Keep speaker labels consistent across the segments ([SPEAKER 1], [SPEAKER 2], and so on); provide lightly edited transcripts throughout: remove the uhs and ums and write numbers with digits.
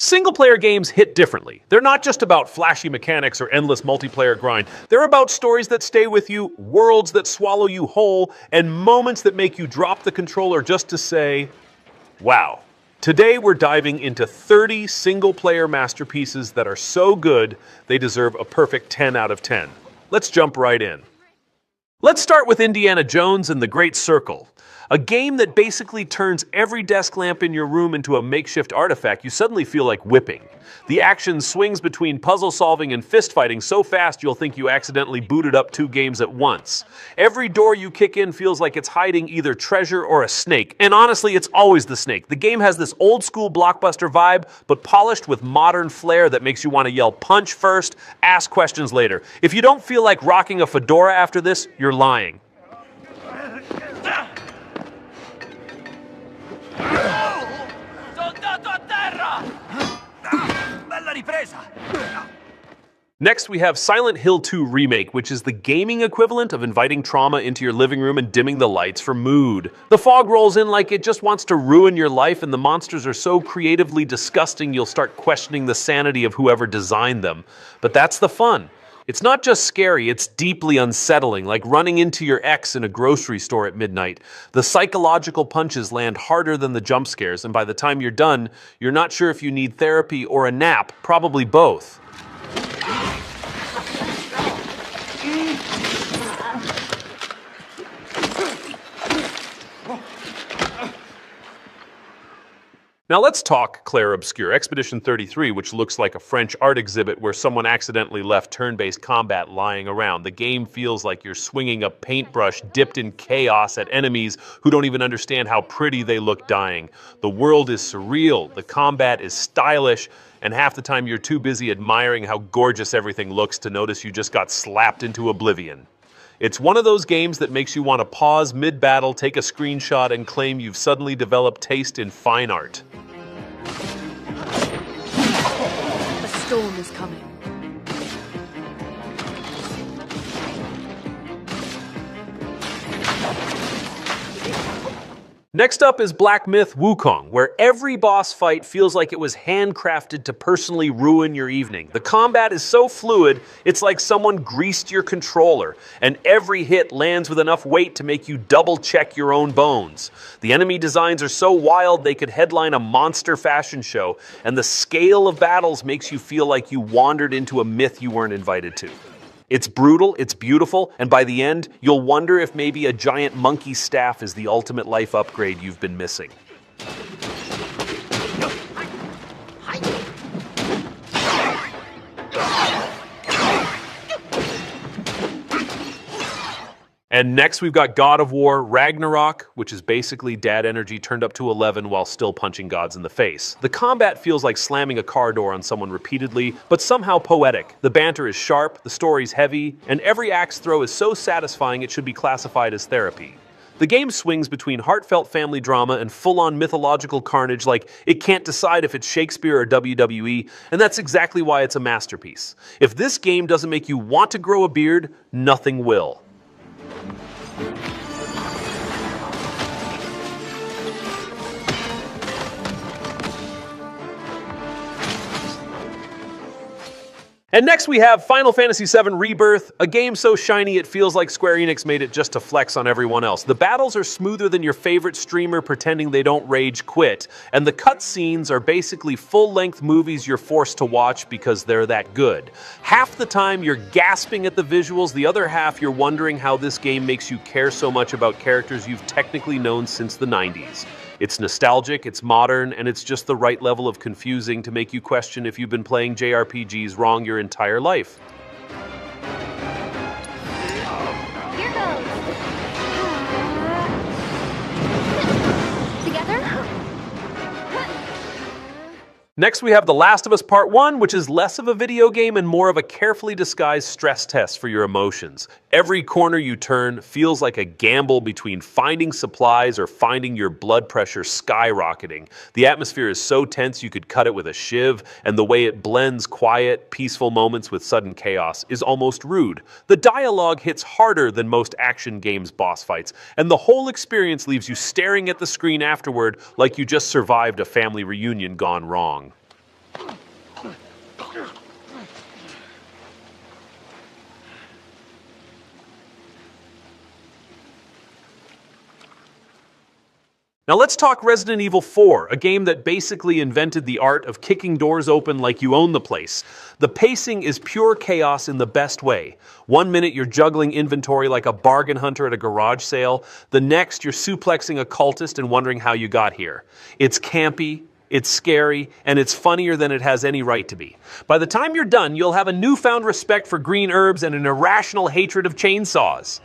[SPEAKER 1] Single-player games hit differently. They're not just about flashy mechanics or endless multiplayer grind. They're about stories that stay with you, worlds that swallow you whole, and moments that make you drop the controller just to say, wow. Today we're diving into 30 single-player masterpieces that are so good they deserve a perfect 10 out of 10. Let's jump right in. Let's start with Indiana Jones and the Great Circle. A game that basically turns every desk lamp in your room into a makeshift artifact you suddenly feel like whipping. The action swings between puzzle solving and fist fighting so fast you'll think you accidentally booted up 2 games at once. Every door you kick in feels like it's hiding either treasure or a snake, and honestly it's always the snake. The game has this old school blockbuster vibe, but polished with modern flair that makes you want to yell punch first, ask questions later. If you don't feel like rocking a fedora after this, you're lying. Next, we have Silent Hill 2 Remake, which is the gaming equivalent of inviting trauma into your living room and dimming the lights for mood. The fog rolls in like it just wants to ruin your life, and the monsters are so creatively disgusting you'll start questioning the sanity of whoever designed them. But that's the fun. It's not just scary, it's deeply unsettling, like running into your ex in a grocery store at midnight. The psychological punches land harder than the jump scares, and by the time you're done, you're not sure if you need therapy or a nap, probably both. Now let's talk Clair Obscur, Expedition 33, which looks like a French art exhibit where someone accidentally left turn-based combat lying around. The game feels like you're swinging a paintbrush dipped in chaos at enemies who don't even understand how pretty they look dying. The world is surreal, the combat is stylish, and half the time you're too busy admiring how gorgeous everything looks to notice you just got slapped into oblivion. It's one of those games that makes you want to pause mid-battle, take a screenshot, and claim you've suddenly developed taste in fine art.
[SPEAKER 2] A storm is coming.
[SPEAKER 1] Next up is Black Myth Wukong, where every boss fight feels like it was handcrafted to personally ruin your evening. The combat is so fluid, it's like someone greased your controller, and every hit lands with enough weight to make you double-check your own bones. The enemy designs are so wild they could headline a monster fashion show, and the scale of battles makes you feel like you wandered into a myth you weren't invited to. It's brutal, it's beautiful, and by the end, you'll wonder if maybe a giant monkey staff is the ultimate life upgrade you've been missing. And next we've got God of War Ragnarok, which is basically dad energy turned up to 11 while still punching gods in the face. The combat feels like slamming a car door on someone repeatedly, but somehow poetic. The banter is sharp, the story's heavy, and every axe throw is so satisfying it should be classified as therapy. The game swings between heartfelt family drama and full-on mythological carnage like it can't decide if it's Shakespeare or WWE, and that's exactly why it's a masterpiece. If this game doesn't make you want to grow a beard, nothing will. And next we have Final Fantasy VII Rebirth, a game so shiny it feels like Square Enix made it just to flex on everyone else. The battles are smoother than your favorite streamer pretending they don't rage quit, and the cutscenes are basically full-length movies you're forced to watch because they're that good. Half the time you're gasping at the visuals, the other half you're wondering how this game makes you care so much about characters you've technically known since the 90s. It's nostalgic, it's modern, and it's just the right level of confusing to make you question if you've been playing JRPGs wrong your entire life.
[SPEAKER 2] Here goes. Together?
[SPEAKER 1] Next we have The Last of Us Part 1, which is less of a video game and more of a carefully disguised stress test for your emotions. Every corner you turn feels like a gamble between finding supplies or finding your blood pressure skyrocketing. The atmosphere is so tense you could cut it with a shiv, and the way it blends quiet, peaceful moments with sudden chaos is almost rude. The dialogue hits harder than most action games' boss fights, and the whole experience leaves you staring at the screen afterward like you just survived a family reunion gone wrong. Now let's talk Resident Evil 4, a game that basically invented the art of kicking doors open like you own the place. The pacing is pure chaos in the best way. 1 minute you're juggling inventory like a bargain hunter at a garage sale. The next you're suplexing a cultist and wondering how you got here. It's campy, it's scary, and it's funnier than it has any right to be. By the time you're done, you'll have a newfound respect for green herbs and an irrational hatred of chainsaws.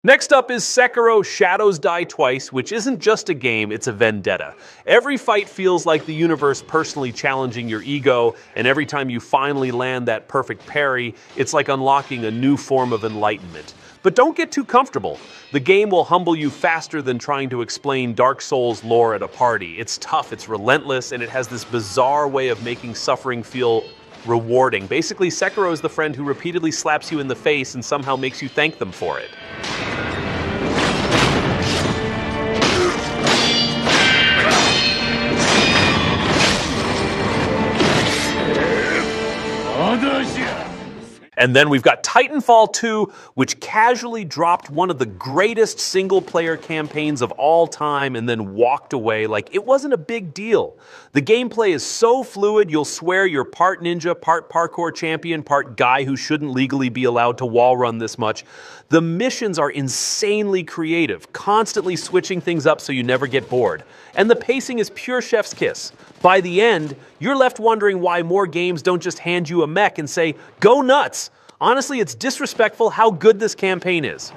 [SPEAKER 1] Next up is Sekiro: Shadows Die Twice, which isn't just a game, it's a vendetta. Every fight feels like the universe personally challenging your ego, and every time you finally land that perfect parry, it's like unlocking a new form of enlightenment. But don't get too comfortable. The game will humble you faster than trying to explain Dark Souls lore at a party. It's tough, it's relentless, and it has this bizarre way of making suffering feel rewarding. Basically, Sekiro is the friend who repeatedly slaps you in the face and somehow makes you thank them for it. And then we've got Titanfall 2, which casually dropped one of the greatest single-player campaigns of all time and then walked away like it wasn't a big deal. The gameplay is so fluid, you'll swear you're part ninja, part parkour champion, part guy who shouldn't legally be allowed to wall run this much. The missions are insanely creative, constantly switching things up so you never get bored. And the pacing is pure chef's kiss. By the end, you're left wondering why more games don't just hand you a mech and say, go nuts! Honestly, it's disrespectful how good this campaign is.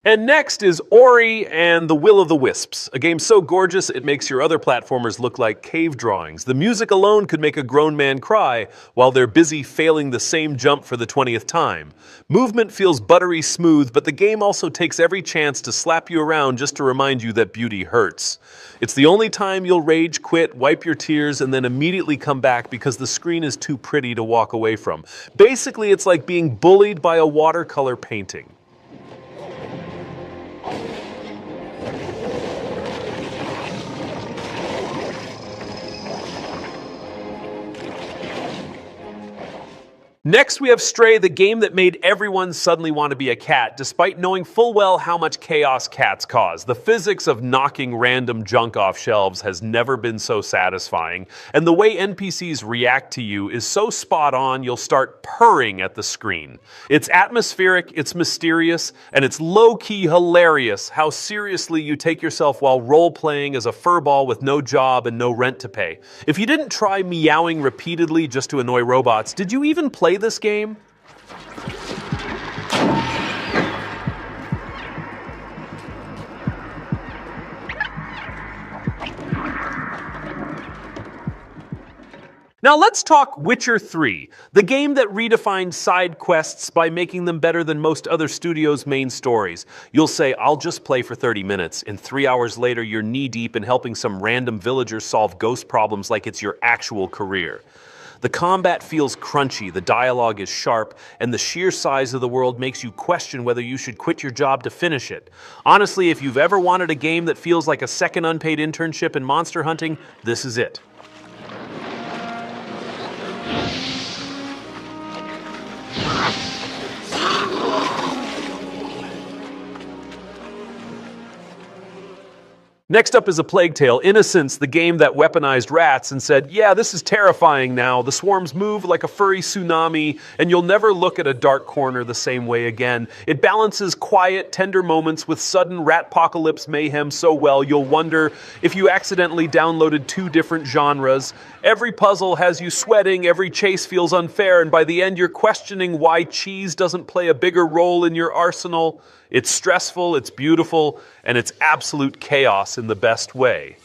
[SPEAKER 1] And next is Ori and the Will of the Wisps, a game so gorgeous it makes your other platformers look like cave drawings. The music alone could make a grown man cry while they're busy failing the same jump for the 20th time. Movement feels buttery smooth, but the game also takes every chance to slap you around just to remind you that beauty hurts. It's the only time you'll rage quit, wipe your tears, and then immediately come back because the screen is too pretty to walk away from. Basically, it's like being bullied by a watercolor painting. Next we have Stray, the game that made everyone suddenly want to be a cat, despite knowing full well how much chaos cats cause. The physics of knocking random junk off shelves has never been so satisfying, and the way NPCs react to you is so spot on you'll start purring at the screen. It's atmospheric, it's mysterious, and it's low-key hilarious how seriously you take yourself while role-playing as a furball with no job and no rent to pay. If you didn't try meowing repeatedly just to annoy robots, did you even play this game? Now let's talk Witcher 3, the game that redefined side quests by making them better than most other studios' main stories. You'll say, I'll just play for 30 minutes, and 3 hours later you're knee-deep in helping some random villager solve ghost problems like it's your actual career. The combat feels crunchy, the dialogue is sharp, and the sheer size of the world makes you question whether you should quit your job to finish it. Honestly, if you've ever wanted a game that feels like a second unpaid internship in monster hunting, this is it. Next up is A Plague Tale: Innocence, the game that weaponized rats and said, yeah, this is terrifying now. The swarms move like a furry tsunami, and you'll never look at a dark corner the same way again. It balances quiet, tender moments with sudden ratpocalypse mayhem so well you'll wonder if you accidentally downloaded 2 different genres. Every puzzle has you sweating, every chase feels unfair, and by the end you're questioning why cheese doesn't play a bigger role in your arsenal. It's stressful, it's beautiful, and it's absolute chaos in the best way.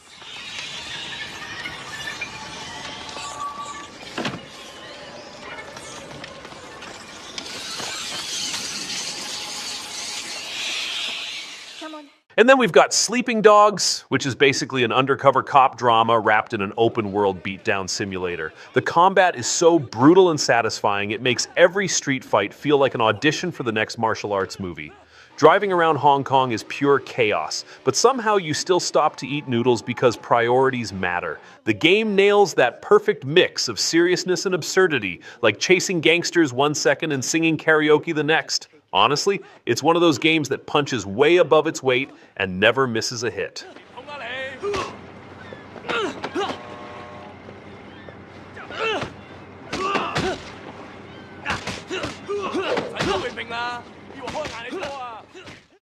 [SPEAKER 1] And then we've got Sleeping Dogs, which is basically an undercover cop drama wrapped in an open-world beatdown simulator. The combat is so brutal and satisfying, it makes every street fight feel like an audition for the next martial arts movie. Driving around Hong Kong is pure chaos, but somehow you still stop to eat noodles because priorities matter. The game nails that perfect mix of seriousness and absurdity, like chasing gangsters one second and singing karaoke the next. Honestly, it's one of those games that punches way above its weight and never misses a hit.